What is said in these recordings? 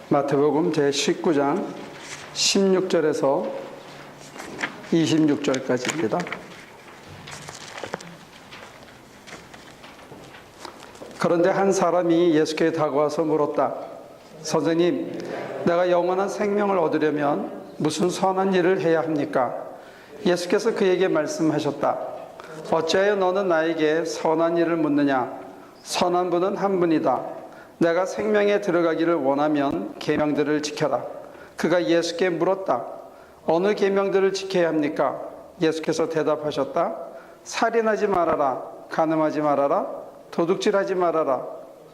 마태복음 제19장 16절에서 26절까지입니다. 그런데 한 사람이 예수께 다가와서 물었다. 선생님, 내가 영원한 생명을 얻으려면 무슨 선한 일을 해야 합니까? 예수께서 그에게 말씀하셨다. 어찌하여 너는 나에게 선한 일을 묻느냐? 선한 분은 한 분이다. 내가 생명에 들어가기를 원하면 계명들을 지켜라. 그가 예수께 물었다. 어느 계명들을 지켜야 합니까? 예수께서 대답하셨다. 살인하지 말아라. 간음하지 말아라. 도둑질하지 말아라.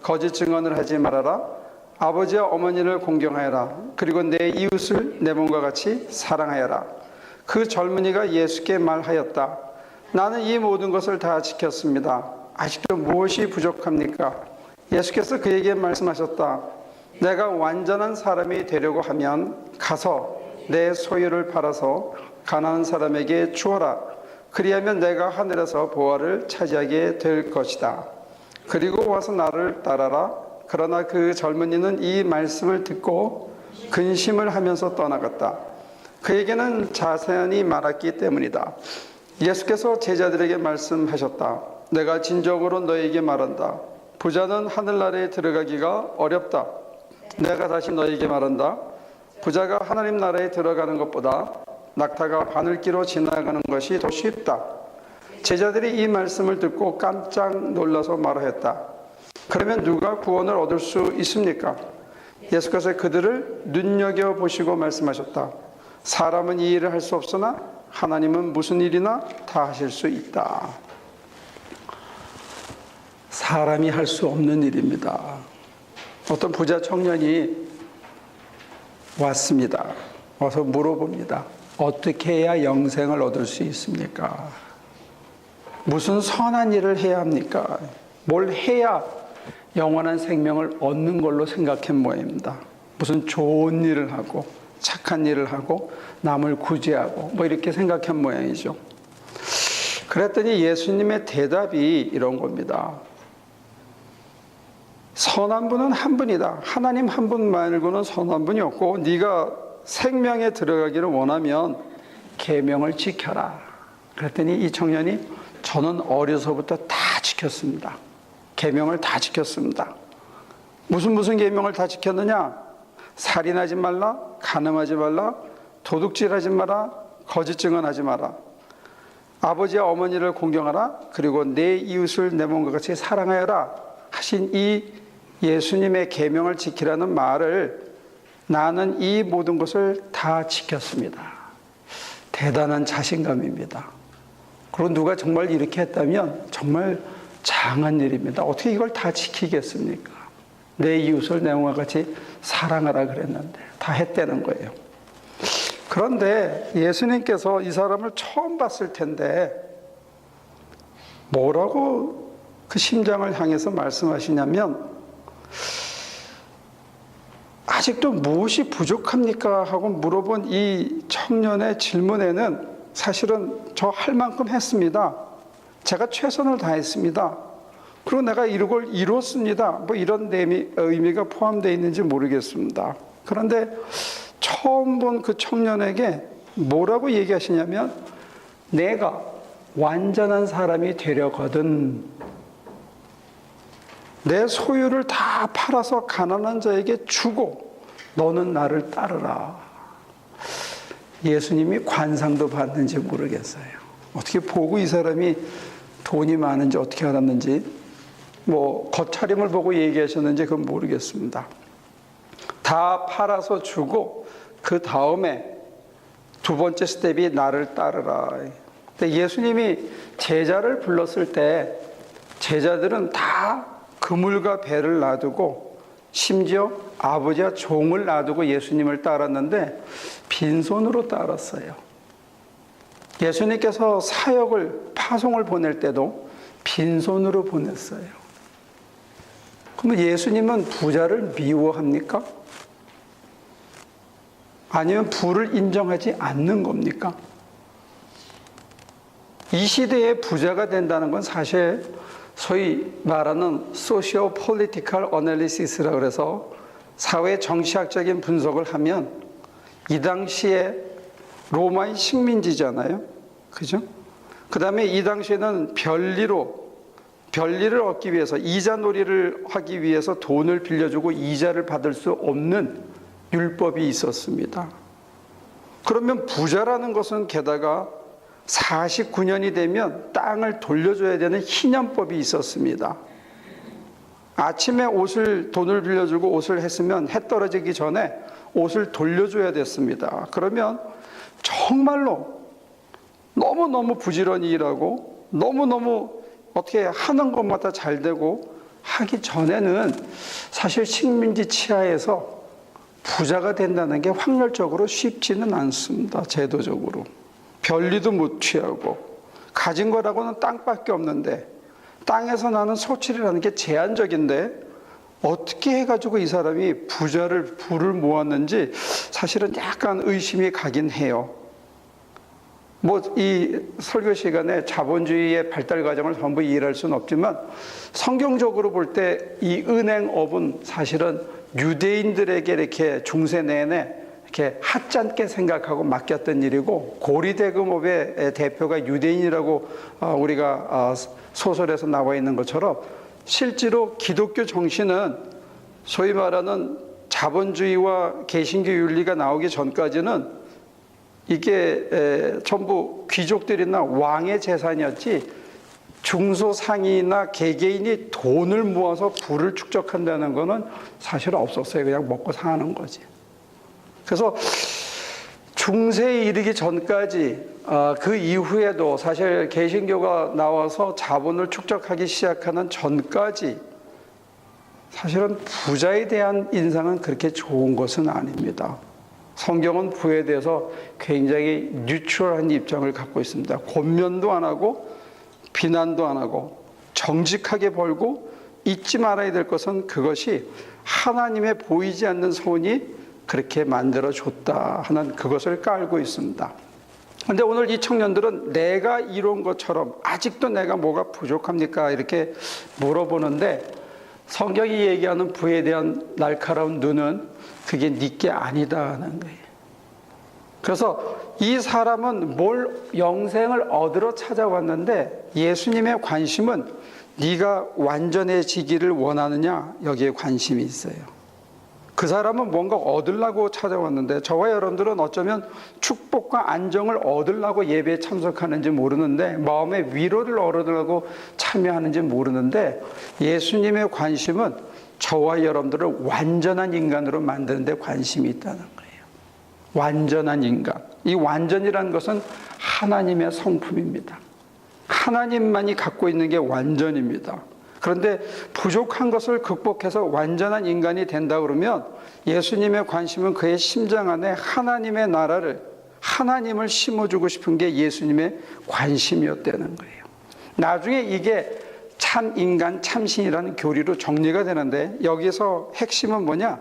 거짓 증언을 하지 말아라. 아버지와 어머니를 공경하여라. 그리고 내 이웃을 내 몸과 같이 사랑하여라. 그 젊은이가 예수께 말하였다. 나는 이 모든 것을 다 지켰습니다. 아직도 무엇이 부족합니까? 예수께서 그에게 말씀하셨다. 내가 완전한 사람이 되려고 하면 가서 내 소유를 팔아서 가난한 사람에게 주어라. 그리하면 내가 하늘에서 보화를 차지하게 될 것이다. 그리고 와서 나를 따라라. 그러나 그 젊은이는 이 말씀을 듣고 근심을 하면서 떠나갔다. 그에게는 자세히 말했기 때문이다. 예수께서 제자들에게 말씀하셨다. 내가 진정으로 너에게 말한다. 부자는 하늘나라에 들어가기가 어렵다. 내가 다시 너에게 말한다. 부자가 하나님 나라에 들어가는 것보다 낙타가 바늘기로 지나가는 것이 더 쉽다. 제자들이 이 말씀을 듣고 깜짝 놀라서 말하였다. 그러면 누가 구원을 얻을 수 있습니까? 예수께서 그들을 눈여겨보시고 말씀하셨다. 사람은 이 일을 할 수 없으나 하나님은 무슨 일이나 다 하실 수 있다. 사람이 할 수 없는 일입니다. 어떤 부자 청년이 왔습니다. 와서 물어봅니다. 어떻게 해야 영생을 얻을 수 있습니까? 무슨 선한 일을 해야 합니까? 뭘 해야 영원한 생명을 얻는 걸로 생각한 모양입니다. 무슨 좋은 일을 하고 착한 일을 하고 남을 구제하고 뭐 이렇게 생각한 모양이죠. 그랬더니 예수님의 대답이 이런 겁니다. 선한 분은 한 분이다. 하나님 한 분 말고는 선한 분이 없고 네가 생명에 들어가기를 원하면 계명을 지켜라. 그랬더니 이 청년이 저는 어려서부터 다 지켰습니다. 계명을 다 지켰습니다. 무슨 계명을 다 지켰느냐? 살인하지 말라, 간음하지 말라, 도둑질하지 마라, 거짓 증언하지 마라. 아버지와 어머니를 공경하라. 그리고 내 이웃을 내 몸과 같이 사랑하여라. 하신 이 예수님의 계명을 지키라는 말을 나는 이 모든 것을 다 지켰습니다. 대단한 자신감입니다. 그리고 누가 정말 이렇게 했다면 정말 장한 일입니다. 어떻게 이걸 다 지키겠습니까? 내 이웃을 내 몸과 같이 사랑하라 그랬는데 다 했다는 거예요. 그런데 예수님께서 이 사람을 처음 봤을 텐데 뭐라고 그 심장을 향해서 말씀하시냐면 아직도 무엇이 부족합니까? 하고 물어본 이 청년의 질문에는 사실은 저 할 만큼 했습니다. 제가 최선을 다했습니다. 그리고 내가 이걸 이뤘습니다. 뭐 이런 의미가 포함되어 있는지 모르겠습니다. 그런데 처음 본 그 청년에게 뭐라고 얘기하시냐면 내가 완전한 사람이 되려거든 내 소유를 다 팔아서 가난한 자에게 주고 너는 나를 따르라. 예수님이 관상도 봤는지 모르겠어요. 어떻게 보고 이 사람이 돈이 많은지 어떻게 알았는지 뭐 겉차림을 보고 얘기하셨는지 그건 모르겠습니다. 다 팔아서 주고 그 다음에 두 번째 스텝이 나를 따르라. 근데 예수님이 제자를 불렀을 때 제자들은 다 그물과 배를 놔두고 심지어 아버지와 종을 놔두고 예수님을 따랐는데 빈손으로 따랐어요. 예수님께서 사역을 파송을 보낼 때도 빈손으로 보냈어요. 그러면 예수님은 부자를 미워합니까? 아니면 부를 인정하지 않는 겁니까? 이 시대에 부자가 된다는 건 사실 소위 말하는 소시오 폴리티컬 어널리시스라고 그래서 사회 정치학적인 분석을 하면 이 당시에 로마의 식민지잖아요. 그죠? 그 다음에 이 당시에는 별리를 얻기 위해서, 이자놀이를 하기 위해서 돈을 빌려주고 이자를 받을 수 없는 율법이 있었습니다. 그러면 부자라는 것은 게다가 49년이 되면 땅을 돌려줘야 되는 희년법이 있었습니다. 아침에 돈을 빌려주고 옷을 했으면 해 떨어지기 전에 옷을 돌려줘야 됐습니다. 그러면 정말로 너무너무 부지런히 일하고 너무너무 어떻게 하는 것마다 잘 되고 하기 전에는 사실 식민지 치하에서 부자가 된다는 게 확률적으로 쉽지는 않습니다. 제도적으로. 별리도 못 취하고 가진 거라고는 땅밖에 없는데 땅에서 나는 소출이라는 게 제한적인데 어떻게 해가지고 이 사람이 부를 모았는지 사실은 약간 의심이 가긴 해요. 이 설교 시간에 자본주의의 발달 과정을 전부 이해할 수는 없지만 성경적으로 볼 때 이 은행업은 사실은 유대인들에게 이렇게 중세 내내 이렇게 하찮게 생각하고 맡겼던 일이고 고리대금업의 대표가 유대인이라고 우리가 소설에서 나와 있는 것처럼 실제로 기독교 정신은 소위 말하는 자본주의와 개신교 윤리가 나오기 전까지는 이게 전부 귀족들이나 왕의 재산이었지 중소상인이나 개개인이 돈을 모아서 부를 축적한다는 것은 사실 없었어요. 그냥 먹고 사는 거지. 그래서 중세에 이르기 전까지 그 이후에도 사실 개신교가 나와서 자본을 축적하기 시작하는 전까지 사실은 부자에 대한 인상은 그렇게 좋은 것은 아닙니다. 성경은 부에 대해서 굉장히 뉴트럴한 입장을 갖고 있습니다. 권면도 안 하고 비난도 안 하고 정직하게 벌고 잊지 말아야 될 것은 그것이 하나님의 보이지 않는 손이 그렇게 만들어줬다 하는 그것을 깔고 있습니다. 그런데 오늘 이 청년들은 내가 이룬 것처럼 아직도 내가 뭐가 부족합니까? 이렇게 물어보는데 성경이 얘기하는 부에 대한 날카로운 눈은 그게 네게 아니다 하는 거예요. 그래서 이 사람은 영생을 얻으러 찾아왔는데 예수님의 관심은 네가 완전해지기를 원하느냐 여기에 관심이 있어요. 그 사람은 뭔가 얻으려고 찾아왔는데 저와 여러분들은 어쩌면 축복과 안정을 얻으려고 예배에 참석하는지 모르는데 마음의 위로를 얻으려고 참여하는지 모르는데 예수님의 관심은 저와 여러분들을 완전한 인간으로 만드는 데 관심이 있다는 거예요. 완전한 인간. 이 완전이라는 것은 하나님의 성품입니다. 하나님만이 갖고 있는 게 완전입니다. 그런데 부족한 것을 극복해서 완전한 인간이 된다 그러면 예수님의 관심은 그의 심장 안에 하나님의 나라를, 하나님을 심어주고 싶은 게 예수님의 관심이었다는 거예요. 나중에 이게 참 인간, 참신이라는 교리로 정리가 되는데 여기서 핵심은 뭐냐?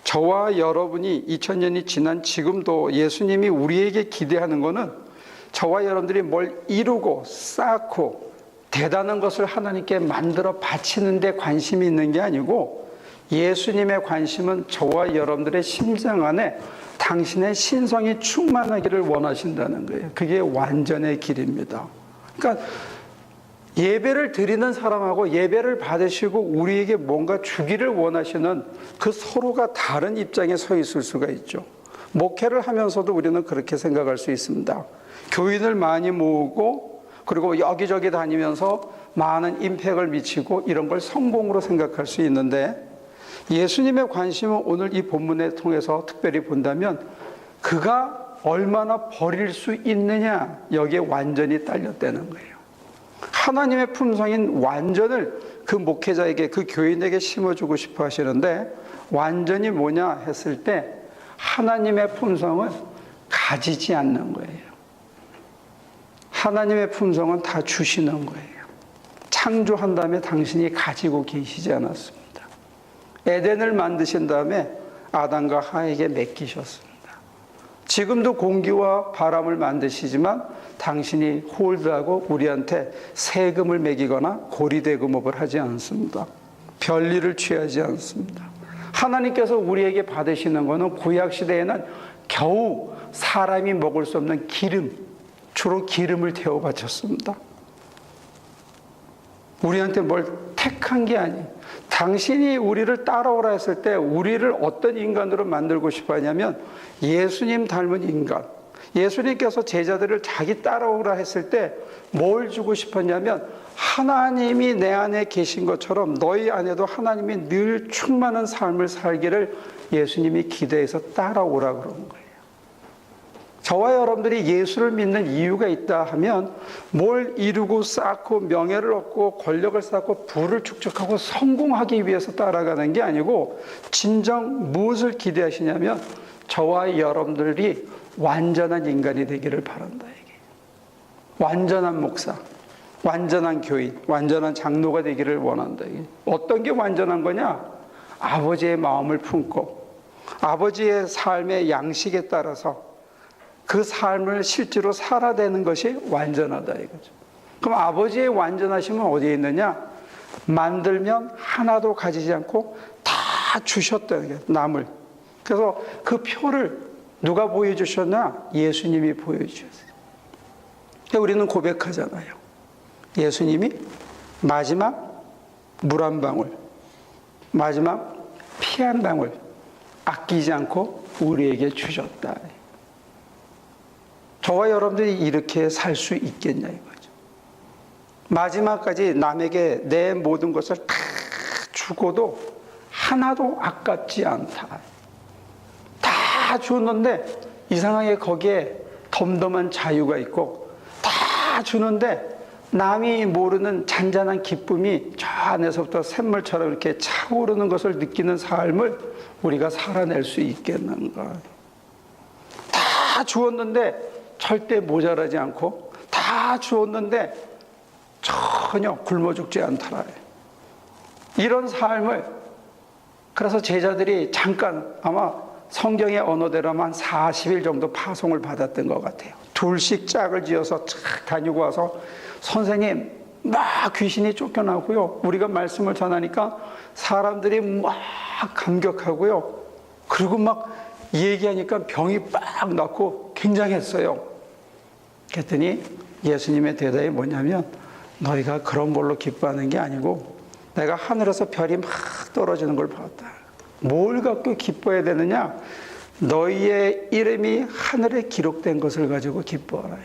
저와 여러분이 2000년이 지난 지금도 예수님이 우리에게 기대하는 거는 저와 여러분들이 뭘 이루고 쌓고 대단한 것을 하나님께 만들어 바치는 데 관심이 있는 게 아니고 예수님의 관심은 저와 여러분들의 심장 안에 당신의 신성이 충만하기를 원하신다는 거예요. 그게 완전의 길입니다. 그러니까 예배를 드리는 사람하고 예배를 받으시고 우리에게 뭔가 주기를 원하시는 그 서로가 다른 입장에 서 있을 수가 있죠. 목회를 하면서도 우리는 그렇게 생각할 수 있습니다. 교인을 많이 모으고 그리고 여기저기 다니면서 많은 임팩을 미치고 이런 걸 성공으로 생각할 수 있는데 예수님의 관심은 오늘 이 본문을 통해서 특별히 본다면 그가 얼마나 버릴 수 있느냐 여기에 완전히 딸렸다는 거예요. 하나님의 품성인 완전을 그 목회자에게 그 교인에게 심어주고 싶어 하시는데 완전이 뭐냐 했을 때 하나님의 품성은 가지지 않는 거예요. 하나님의 품성은 다 주시는 거예요. 창조한 다음에 당신이 가지고 계시지 않았습니다. 에덴을 만드신 다음에 아담과 하에게 맡기셨습니다. 지금도 공기와 바람을 만드시지만 당신이 홀드하고 우리한테 세금을 매기거나 고리대금업을 하지 않습니다. 별일을 취하지 않습니다. 하나님께서 우리에게 받으시는 것은 구약 시대에는 겨우 사람이 먹을 수 없는 기름, 주로 기름을 태워 바쳤습니다. 우리한테 뭘 택한 게 아니에요. 당신이 우리를 따라오라 했을 때 우리를 어떤 인간으로 만들고 싶어 하냐면 예수님 닮은 인간. 예수님께서 제자들을 자기 따라오라 했을 때 뭘 주고 싶었냐면 하나님이 내 안에 계신 것처럼 너희 안에도 하나님이 늘 충만한 삶을 살기를 예수님이 기대해서 따라오라 그러는 거예요. 저와 여러분들이 예수를 믿는 이유가 있다 하면 뭘 이루고 쌓고 명예를 얻고 권력을 쌓고 부를 축적하고 성공하기 위해서 따라가는 게 아니고 진정 무엇을 기대하시냐면 저와 여러분들이 완전한 인간이 되기를 바란다. 이게 완전한 목사, 완전한 교인, 완전한 장로가 되기를 원한다. 이게 어떤 게 완전한 거냐? 아버지의 마음을 품고 아버지의 삶의 양식에 따라서 그 삶을 실제로 살아내는 것이 완전하다 이거죠. 그럼 아버지의 완전하심은 어디에 있느냐? 만들면 하나도 가지지 않고 다 주셨다는 게 남을. 그래서 그 표를 누가 보여주셨나? 예수님이 보여주셨어요. 우리는 고백하잖아요. 예수님이 마지막 물 한 방울, 마지막 피 한 방울 아끼지 않고 우리에게 주셨다. 저와 여러분들이 이렇게 살 수 있겠냐 이거죠. 마지막까지 남에게 내 모든 것을 다 주고도 하나도 아깝지 않다. 다 주었는데 이상하게 거기에 덤덤한 자유가 있고 다 주는데 남이 모르는 잔잔한 기쁨이 저 안에서부터 샘물처럼 이렇게 차오르는 것을 느끼는 삶을 우리가 살아낼 수 있겠는가. 다 주었는데 절대 모자라지 않고 다 주었는데 전혀 굶어 죽지 않더라. 이런 삶을 그래서 제자들이 잠깐 아마 성경의 언어대로만 40일 정도 파송을 받았던 것 같아요. 둘씩 짝을 지어서 착 다니고 와서 선생님 막 귀신이 쫓겨나고요. 우리가 말씀을 전하니까 사람들이 막 감격하고요. 그리고 막 얘기하니까 병이 빡 낫고 굉장했어요. 그랬더니 예수님의 대답이 뭐냐면 너희가 그런 걸로 기뻐하는 게 아니고 내가 하늘에서 별이 막 떨어지는 걸 봤다. 뭘 갖고 기뻐해야 되느냐? 너희의 이름이 하늘에 기록된 것을 가지고 기뻐하라.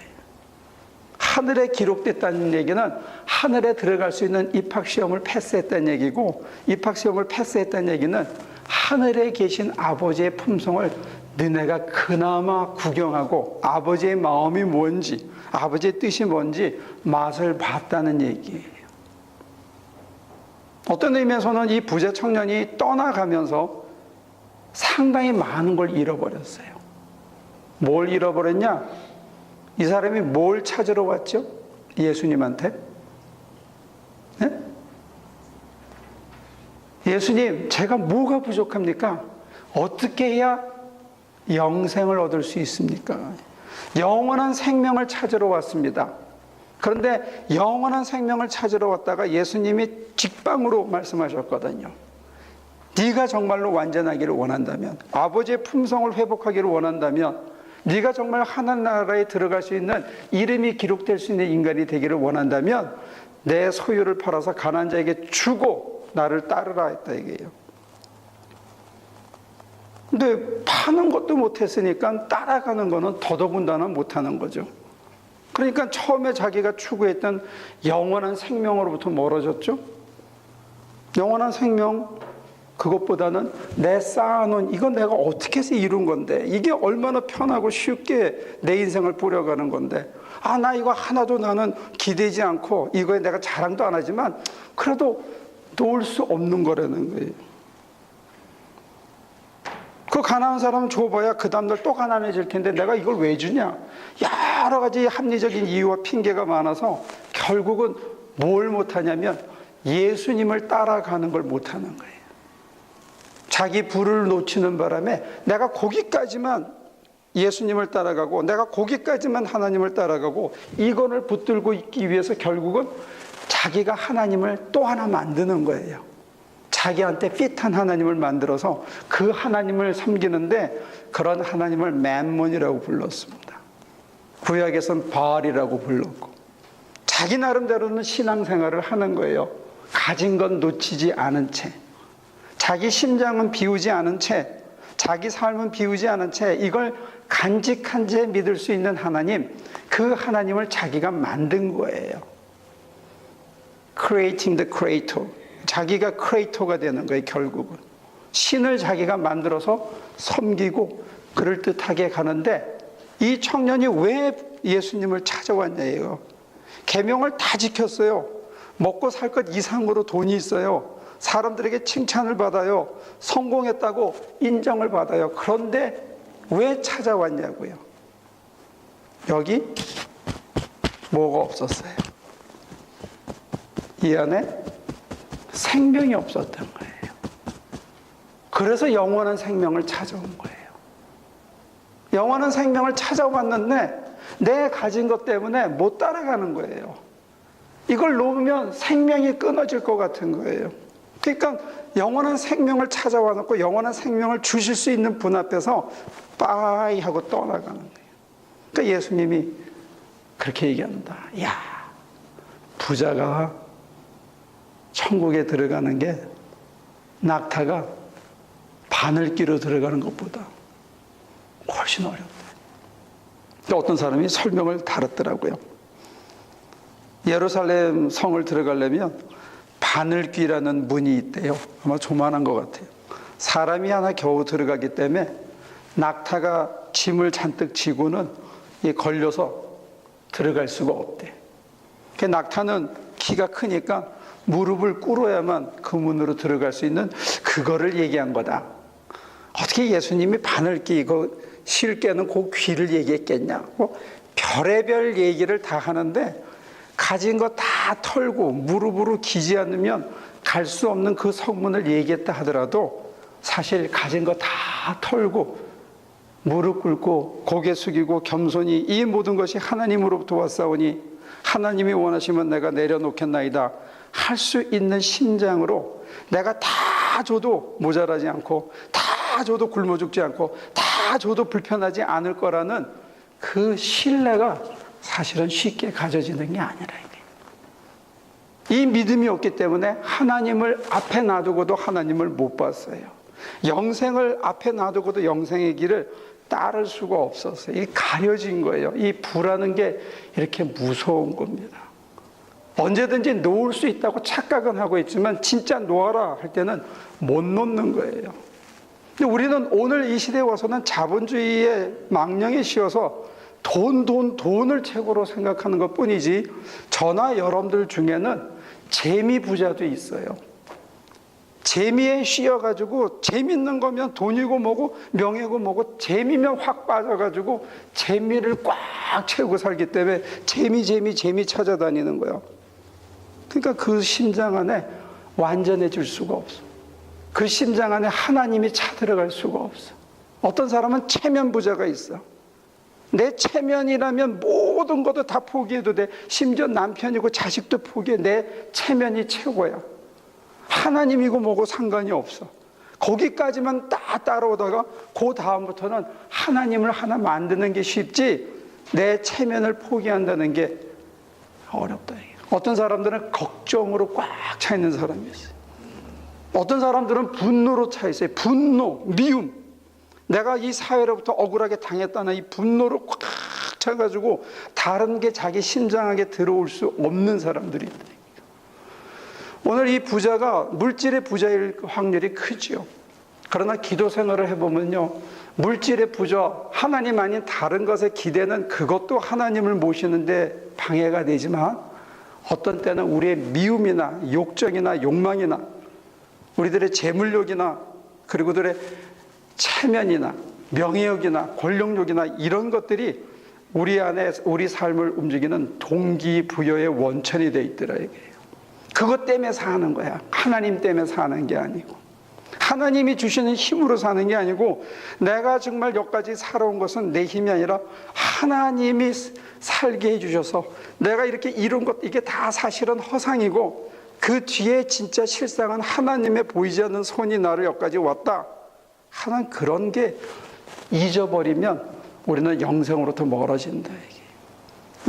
하늘에 기록됐다는 얘기는 하늘에 들어갈 수 있는 입학시험을 패스했다는 얘기고 입학시험을 패스했다는 얘기는 하늘에 계신 아버지의 품성을 너네가 그나마 구경하고 아버지의 마음이 뭔지 아버지의 뜻이 뭔지 맛을 봤다는 얘기예요. 어떤 의미에서는 이 부자 청년이 떠나가면서 상당히 많은 걸 잃어버렸어요. 뭘 잃어버렸냐? 이 사람이 뭘 찾으러 왔죠? 예수님한테? 네? 예수님, 제가 뭐가 부족합니까? 어떻게 해야 영생을 얻을 수 있습니까? 영원한 생명을 찾으러 왔습니다. 그런데 영원한 생명을 찾으러 왔다가 예수님이 직방으로 말씀하셨거든요. 네가 정말로 완전하기를 원한다면, 아버지의 품성을 회복하기를 원한다면, 네가 정말 하늘나라에 들어갈 수 있는 이름이 기록될 수 있는 인간이 되기를 원한다면 내 소유를 팔아서 가난한 자에게 주고 나를 따르라 했다 이게요. 근데 파는 것도 못했으니까 따라가는 거는 더더군다나 못하는 거죠. 그러니까 처음에 자기가 추구했던 영원한 생명으로부터 멀어졌죠. 영원한 생명, 그것보다는 내 쌓아놓은 이건 내가 어떻게 해서 이룬 건데 이게 얼마나 편하고 쉽게 내 인생을 뿌려가는 건데 나 이거 하나도 나는 기대지 않고 이거에 내가 자랑도 안 하지만 그래도 놓을 수 없는 거라는 거예요. 그 가난한 사람은 줘봐야 그 다음날 또 가난해질 텐데 내가 이걸 왜 주냐. 여러 가지 합리적인 이유와 핑계가 많아서 결국은 뭘 못하냐면 예수님을 따라가는 걸 못하는 거예요. 자기 부를 놓치는 바람에 내가 거기까지만 예수님을 따라가고 내가 거기까지만 하나님을 따라가고 이거를 붙들고 있기 위해서 결국은 자기가 하나님을 또 하나 만드는 거예요. 자기한테 핏한 하나님을 만들어서 그 하나님을 섬기는데 그런 하나님을 맘몬이라고 불렀습니다. 구약에서는 바알이라고 불렀고, 자기 나름대로는 신앙생활을 하는 거예요. 가진 건 놓치지 않은 채, 자기 심장은 비우지 않은 채, 자기 삶은 비우지 않은 채 이걸 간직한 채 믿을 수 있는 하나님, 그 하나님을 자기가 만든 거예요. Creating the Creator. 자기가 크리에이터가 되는 거예요. 결국은 신을 자기가 만들어서 섬기고 그럴듯하게 가는데, 이 청년이 왜 예수님을 찾아왔냐예요. 계명을 다 지켰어요. 먹고 살 것 이상으로 돈이 있어요. 사람들에게 칭찬을 받아요. 성공했다고 인정을 받아요. 그런데 왜 찾아왔냐고요. 여기 뭐가 없었어요? 이 안에 생명이 없었던 거예요. 그래서 영원한 생명을 찾아온 거예요. 영원한 생명을 찾아왔는데 내 가진 것 때문에 못 따라가는 거예요. 이걸 놓으면 생명이 끊어질 것 같은 거예요. 그러니까 영원한 생명을 찾아와 놓고 영원한 생명을 주실 수 있는 분 앞에서 빠이 하고 떠나가는 거예요. 그러니까 예수님이 그렇게 얘기합니다. 야, 부자가 천국에 들어가는 게 낙타가 바늘기로 들어가는 것보다 훨씬 어렵다. 어떤 사람이 설명을 다뤘더라고요. 예루살렘 성을 들어가려면 바늘귀라는 문이 있대요. 아마 조만한 것 같아요. 사람이 하나 겨우 들어가기 때문에 낙타가 짐을 잔뜩 지고는 걸려서 들어갈 수가 없대. 그 낙타는 키가 크니까 무릎을 꿇어야만 그 문으로 들어갈 수 있는 그거를 얘기한 거다. 어떻게 예수님이 바늘귀 이거 실게는 그 귀를 얘기했겠냐. 별의별 얘기를 다 하는데 가진 거 다 털고 무릎으로 기지 않으면 갈 수 없는 그 성문을 얘기했다 하더라도 사실 가진 거 다 털고 무릎 꿇고 고개 숙이고 겸손히 이 모든 것이 하나님으로부터 왔사오니 하나님이 원하시면 내가 내려놓겠나이다 할 수 있는 심장으로 내가 다 줘도 모자라지 않고 다 줘도 굶어 죽지 않고 다 줘도 불편하지 않을 거라는 그 신뢰가 사실은 쉽게 가져지는 게 아니라 이 믿음이 없기 때문에 하나님을 앞에 놔두고도 하나님을 못 봤어요. 영생을 앞에 놔두고도 영생의 길을 따를 수가 없었어요. 이 가려진 거예요. 이 부라는 게 이렇게 무서운 겁니다. 언제든지 놓을 수 있다고 착각은 하고 있지만 진짜 놓아라 할 때는 못 놓는 거예요. 근데 우리는 오늘 이 시대에 와서는 자본주의의 망령에 씌어서 돈을 최고로 생각하는 것 뿐이지, 저나 여러분들 중에는 재미 부자도 있어요. 재미에 씌어가지고 재밌는 거면 돈이고 뭐고 명예고 뭐고 재미면 확 빠져가지고 재미를 꽉 채우고 살기 때문에 재미 찾아다니는 거예요. 그러니까 그 심장 안에 완전해질 수가 없어. 그 심장 안에 하나님이 차들어갈 수가 없어. 어떤 사람은 체면 부자가 있어. 내 체면이라면 모든 것도 다 포기해도 돼. 심지어 남편이고 자식도 포기해. 내 체면이 최고야. 하나님이고 뭐고 상관이 없어. 거기까지만 딱 따라오다가 그 다음부터는 하나님을 하나 만드는 게 쉽지 내 체면을 포기한다는 게 어렵다. 어떤 사람들은 걱정으로 꽉 차 있는 사람이 있어요. 어떤 사람들은 분노로 차 있어요. 분노, 미움. 내가 이 사회로부터 억울하게 당했다는 이 분노로 꽉 차가지고 다른 게 자기 심장하게 들어올 수 없는 사람들이 있다. 오늘 이 부자가 물질의 부자일 확률이 크지요. 그러나 기도 생활을 해보면요, 물질의 부자, 하나님 아닌 다른 것에 기대는 그것도 하나님을 모시는데 방해가 되지만 어떤 때는 우리의 미움이나 욕정이나 욕망이나 우리들의 재물욕이나 그리고 그들의 체면이나 명예욕이나 권력욕이나 이런 것들이 우리 안에 우리 삶을 움직이는 동기부여의 원천이 돼 있더라 이게요. 그것 때문에 사는 거야. 하나님 때문에 사는 게 아니고, 하나님이 주시는 힘으로 사는 게 아니고, 내가 정말 여기까지 살아온 것은 내 힘이 아니라 하나님이 살게 해주셔서 내가 이렇게 이룬 것, 이게 다 사실은 허상이고 그 뒤에 진짜 실상은 하나님의 보이지 않는 손이 나를 여기까지 왔다 하는 그런 게 잊어버리면 우리는 영생으로부터 멀어진다. 이게.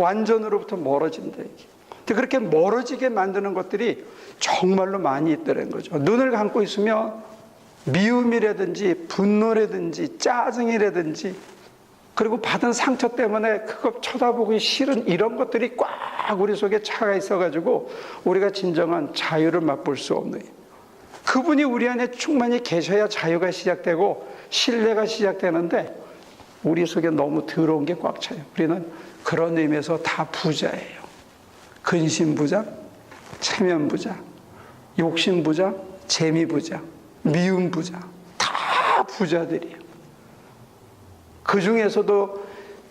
완전으로부터 멀어진다. 이게. 그렇게 멀어지게 만드는 것들이 정말로 많이 있다는 거죠. 눈을 감고 있으면 미움이라든지 분노라든지 짜증이라든지 그리고 받은 상처 때문에 그거 쳐다보기 싫은 이런 것들이 꽉 우리 속에 차가 있어가지고 우리가 진정한 자유를 맛볼 수 없는, 그분이 우리 안에 충만히 계셔야 자유가 시작되고 신뢰가 시작되는데 우리 속에 너무 더러운 게 꽉 차요. 우리는 그런 의미에서 다 부자예요. 근심부자, 체면부자, 욕심부자, 재미부자, 미움부자, 다 부자들이에요. 그 중에서도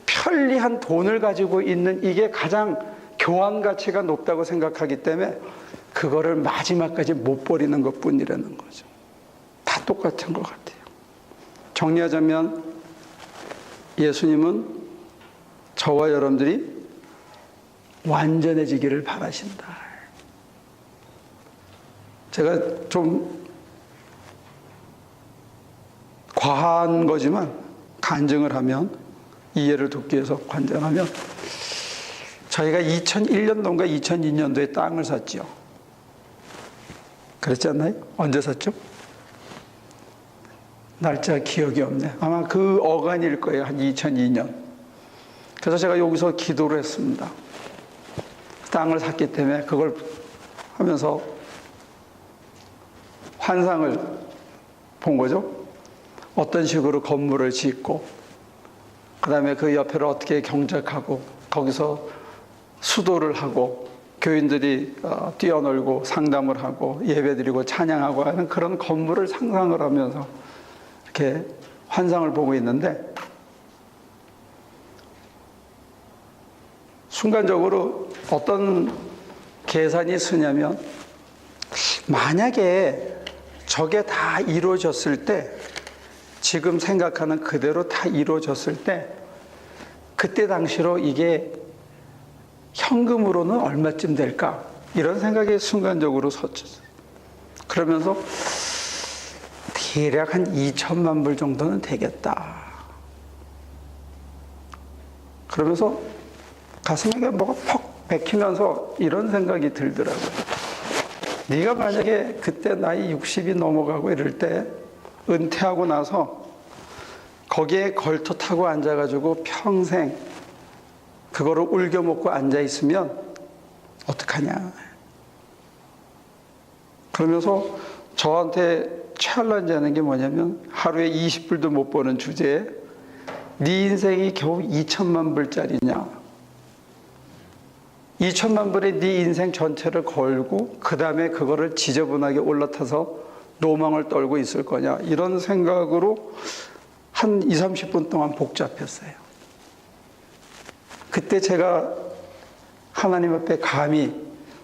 편리한 돈을 가지고 있는 이게 가장 교환 가치가 높다고 생각하기 때문에 그거를 마지막까지 못 버리는 것뿐이라는 거죠. 다 똑같은 것 같아요. 정리하자면 예수님은 저와 여러분들이 완전해지기를 바라신다. 제가 좀 과한 거지만 간증을 하면, 이해를 돕기 위해서 관전하면, 저희가 2001년도인가 2002년도에 땅을 샀죠. 그랬지 않나요? 언제 샀죠? 날짜 기억이 없네. 아마 그 어간일 거예요. 한 2002년. 그래서 제가 여기서 기도를 했습니다. 땅을 샀기 때문에 그걸 하면서 환상을 본 거죠. 어떤 식으로 건물을 짓고 그 다음에 그 옆에를 어떻게 경작하고 거기서 수도를 하고 교인들이 뛰어놀고 상담을 하고 예배드리고 찬양하고 하는 그런 건물을 상상을 하면서 이렇게 환상을 보고 있는데, 순간적으로 어떤 계산이 쓰냐면, 만약에 저게 다 이루어졌을 때, 지금 생각하는 그대로 다 이루어졌을 때, 그때 당시로 이게 현금으로는 얼마쯤 될까? 이런 생각이 순간적으로 섰죠. 그러면서 대략 한 2천만 불 정도는 되겠다. 그러면서 가슴에 뭐가 퍽 박히면서 이런 생각이 들더라고요. 네가 만약에 그때 나이 60이 넘어가고 이럴 때 은퇴하고 나서 거기에 걸터 타고 앉아가지고 평생 그거를 울겨먹고 앉아있으면 어떡하냐. 그러면서 저한테 챌린지 하는 게 뭐냐면, 하루에 20불도 못 버는 주제에 네 인생이 겨우 2천만 불짜리냐, 2천만 불에 네 인생 전체를 걸고 그 다음에 그거를 지저분하게 올라타서 로망을 떨고 있을 거냐, 이런 생각으로 한 20, 30분 동안 복잡했어요. 그때 제가 하나님 앞에 감히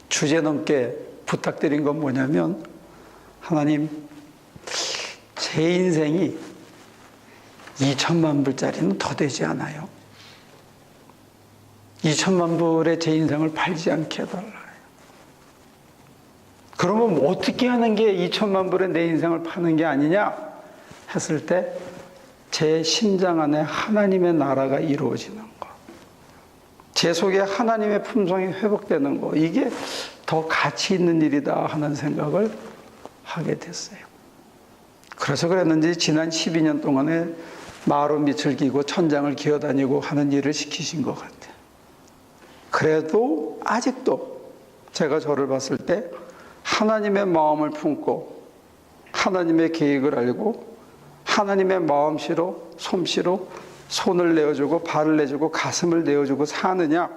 주제넘게 부탁드린 건 뭐냐면, 하나님, 제 인생이 2천만 불짜리는 더 되지 않아요? 2천만 불에 제 인생을 팔지 않게 해달라요. 그러면 어떻게 하는 게 2천만 불에 내 인생을 파는 게 아니냐 했을 때, 제 심장 안에 하나님의 나라가 이루어지는 거, 제 속에 하나님의 품성이 회복되는 거, 이게 더 가치 있는 일이다 하는 생각을 하게 됐어요. 그래서 그랬는지 지난 12년 동안에 마루 밑을 기고 천장을 기어다니고 하는 일을 시키신 것 같아요. 그래도 아직도 제가 저를 봤을 때 하나님의 마음을 품고 하나님의 계획을 알고 하나님의 마음씨로, 솜씨로 손을 내어주고 발을 내주고 가슴을 내어주고 사느냐,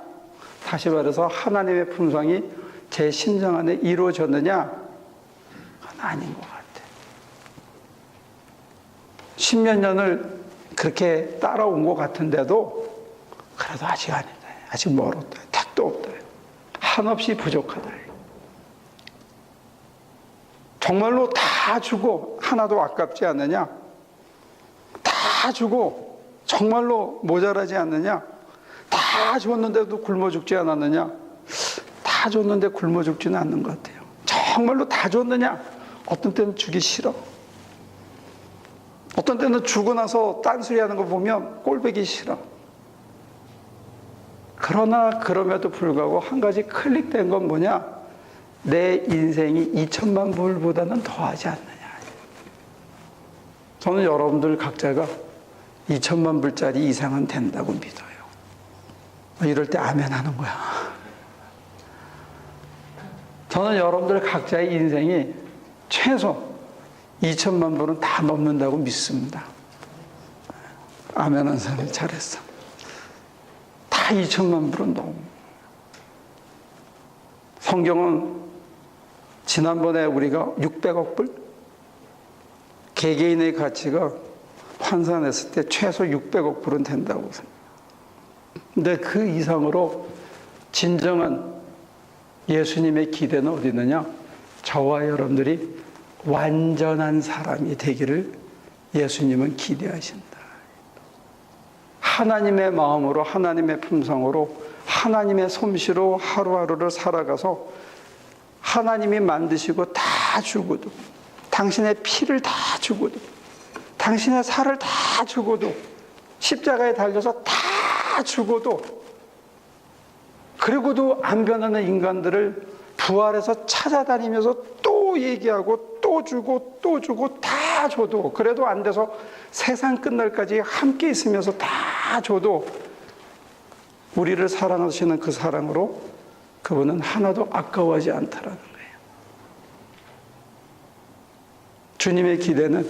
다시 말해서 하나님의 품성이 제 심장 안에 이루어졌느냐, 그건 아닌 것 같아요. 10몇 년을 그렇게 따라온 것 같은데도 그래도 아직 아니다. 아직 멀었다. 택도 없다. 한없이 부족하다. 정말로 다 주고 하나도 아깝지 않느냐? 다 주고 정말로 모자라지 않느냐? 다 줬는데도 굶어 죽지 않았느냐? 다 줬는데 굶어 죽지는 않는 것 같아요. 정말로 다 줬느냐? 어떤 때는 주기 싫어. 어떤 때는 주고 나서 딴소리하는 거 보면 꼴보기 싫어. 그러나 그럼에도 불구하고 한 가지 클릭된 건 뭐냐? 내 인생이 2천만 불보다는 더하지 않느냐. 저는 여러분들 각자가 2천만 불짜리 이상은 된다고 믿어요. 이럴 때 아멘 하는 거야. 저는 여러분들 각자의 인생이 최소 2천만 불은 다 넘는다고 믿습니다. 아멘 하는 사람이 잘했어. 다 2천만 불은 넘어. 성경은 지난번에 우리가 600억 불? 개개인의 가치가 환산했을 때 최소 600억 불은 된다고 생각해요. 근데 그 이상으로 진정한 예수님의 기대는 어디 있느냐? 저와 여러분들이 완전한 사람이 되기를 예수님은 기대하신다. 하나님의 마음으로, 하나님의 품성으로, 하나님의 솜씨로 하루하루를 살아가서 하나님이 만드시고 다 주고도, 당신의 피를 다 주고도, 당신의 살을 다 주고도, 십자가에 달려서 다 주고도, 그리고도 안 변하는 인간들을 부활해서 찾아다니면서 또 얘기하고 또 주고 또 주고 다 줘도, 그래도 안 돼서 세상 끝날까지 함께 있으면서 다 줘도 우리를 사랑하시는 그 사랑으로 그분은 하나도 아까워하지 않다라는 거예요. 주님의 기대는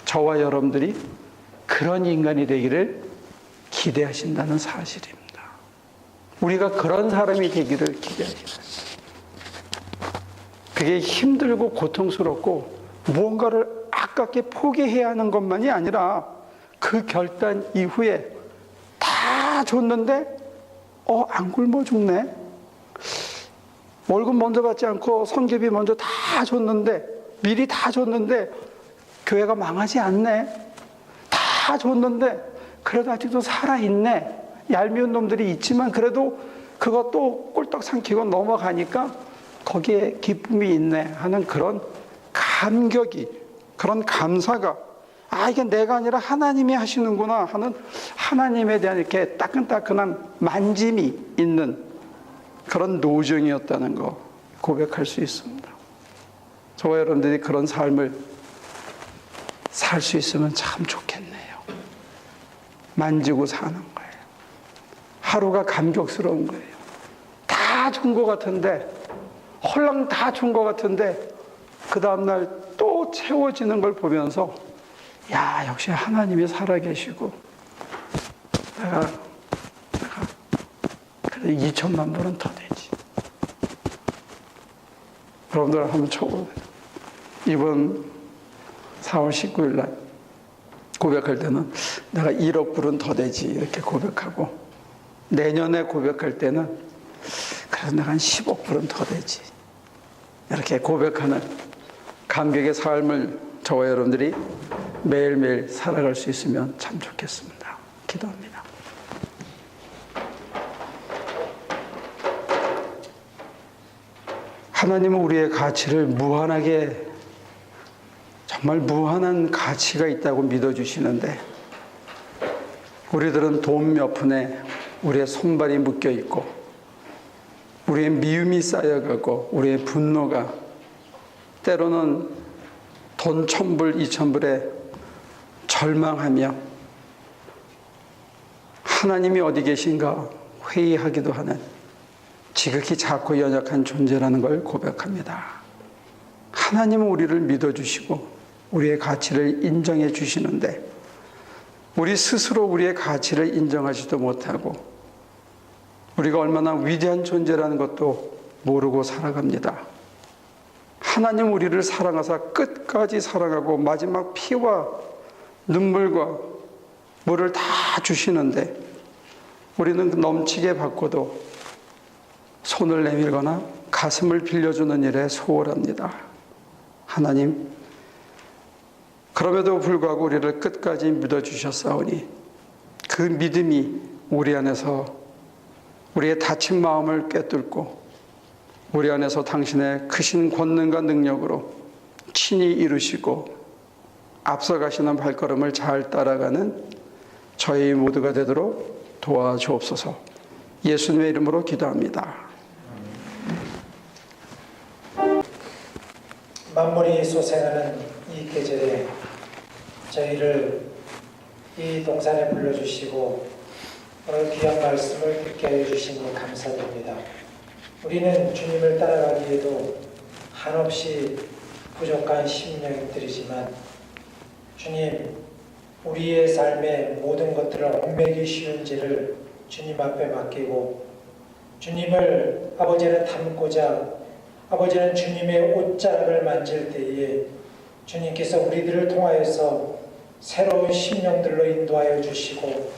저와 여러분들이 그런 인간이 되기를 기대하신다는 사실입니다. 우리가 그런 사람이 되기를 기대하십니다. 그게 힘들고 고통스럽고 무언가를 아깝게 포기해야 하는 것만이 아니라 그 결단 이후에 다 줬는데 안 굶어 죽네. 월급 먼저 받지 않고 선교비 먼저 다 줬는데, 미리 다 줬는데 교회가 망하지 않네. 다 줬는데 그래도 아직도 살아있네. 얄미운 놈들이 있지만 그래도 그것도 꼴떡 삼키고 넘어가니까 거기에 기쁨이 있네 하는 그런 감격이, 그런 감사가, 이게 내가 아니라 하나님이 하시는구나 하는 하나님에 대한 이렇게 따끈따끈한 만짐이 있는 그런 노정이었다는 거 고백할 수 있습니다. 저와 여러분들이 그런 삶을 살 수 있으면 참 좋겠네요. 만지고 사는 거예요. 하루가 감격스러운 거예요. 다 준 것 같은데, 홀랑 다 준 것 같은데 그 다음날 또 채워지는 걸 보면서 역시 하나님이 살아계시고 내가 그래 2천만 불은 더 되지. 여러분들 한번 쳐보세요. 이번 4월 19일 날 고백할 때는 내가 1억 불은 더 되지 이렇게 고백하고, 내년에 고백할 때는 그래서 내가 한 10억 불은 더 되지 이렇게 고백하는 감격의 삶을 저와 여러분들이 매일매일 살아갈 수 있으면 참 좋겠습니다. 기도합니다. 하나님은 우리의 가치를 무한하게, 정말 무한한 가치가 있다고 믿어주시는데, 우리들은 돈 몇 푼에 우리의 손발이 묶여 있고 우리의 미움이 쌓여가고 우리의 분노가 때로는 돈 1,000불, 2,000불에 절망하며 하나님이 어디 계신가 회의하기도 하는 지극히 작고 연약한 존재라는 걸 고백합니다. 하나님은 우리를 믿어주시고 우리의 가치를 인정해 주시는데 우리 스스로 우리의 가치를 인정하지도 못하고 우리가 얼마나 위대한 존재라는 것도 모르고 살아갑니다. 하나님 우리를 사랑하사 끝까지 사랑하고 마지막 피와 눈물과 물을 다 주시는데 우리는 넘치게 받고도 손을 내밀거나 가슴을 빌려주는 일에 소홀합니다. 하나님, 그럼에도 불구하고 우리를 끝까지 믿어주셨사오니 그 믿음이 우리 안에서 우리의 다친 마음을 꿰뚫고 우리 안에서 당신의 크신 권능과 능력으로 친히 이루시고 앞서가시는 발걸음을 잘 따라가는 저희 모두가 되도록 도와주옵소서. 예수님의 이름으로 기도합니다. 만물이 소생하는 이 계절에 저희를 이 동산에 불러주시고 오늘 귀한 말씀을 듣게 하여 주시니 감사드립니다. 우리는 주님을 따라가기에도 한없이 부족한 심령들이지만 주님, 우리의 삶의 모든 것들을 얽매기 쉬운 죄를 주님 앞에 맡기고 주님을 아버지는 닮고자 아버지는 주님의 옷자락을 만질 때에 주님께서 우리들을 통하여서 새로운 심령들로 인도하여 주시고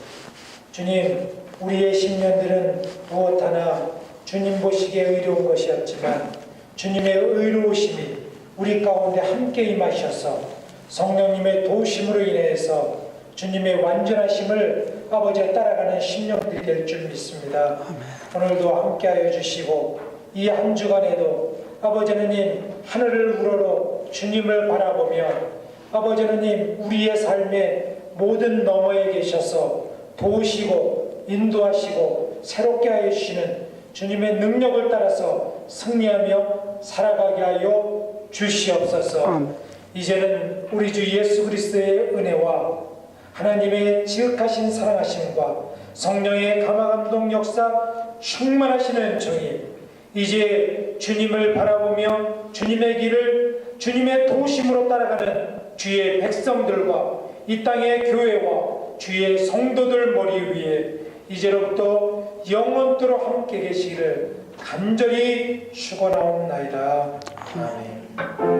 주님, 우리의 심령들은 무엇 하나 주님 보시기에 의로운 것이 없지만 주님의 의로우심이 우리 가운데 함께 임하셔서 성령님의 도우심으로 인해서 주님의 완전하심을 아버지에 따라가는 심령들이 될 줄 믿습니다. 오늘도 함께하여 주시고 이 한 주간에도 아버지 하나님 하늘을 우러러 주님을 바라보며 아버지 하나님 우리의 삶의 모든 너머에 계셔서 도우시고 인도하시고 새롭게 하여 주시는 주님의 능력을 따라서 승리하며 살아가게 하여 주시옵소서. 이제는 우리 주 예수 그리스도의 은혜와 하나님의 지극하신 사랑하심과 성령의 감화감동 역사 충만하시는 종이 이제 주님을 바라보며 주님의 길을 주님의 도우심으로 따라가는 주의 백성들과 이 땅의 교회와 주의 성도들 머리 위에 이제로부터 영원토록 함께 계시기를 간절히 축원하옵나이다. 아멘.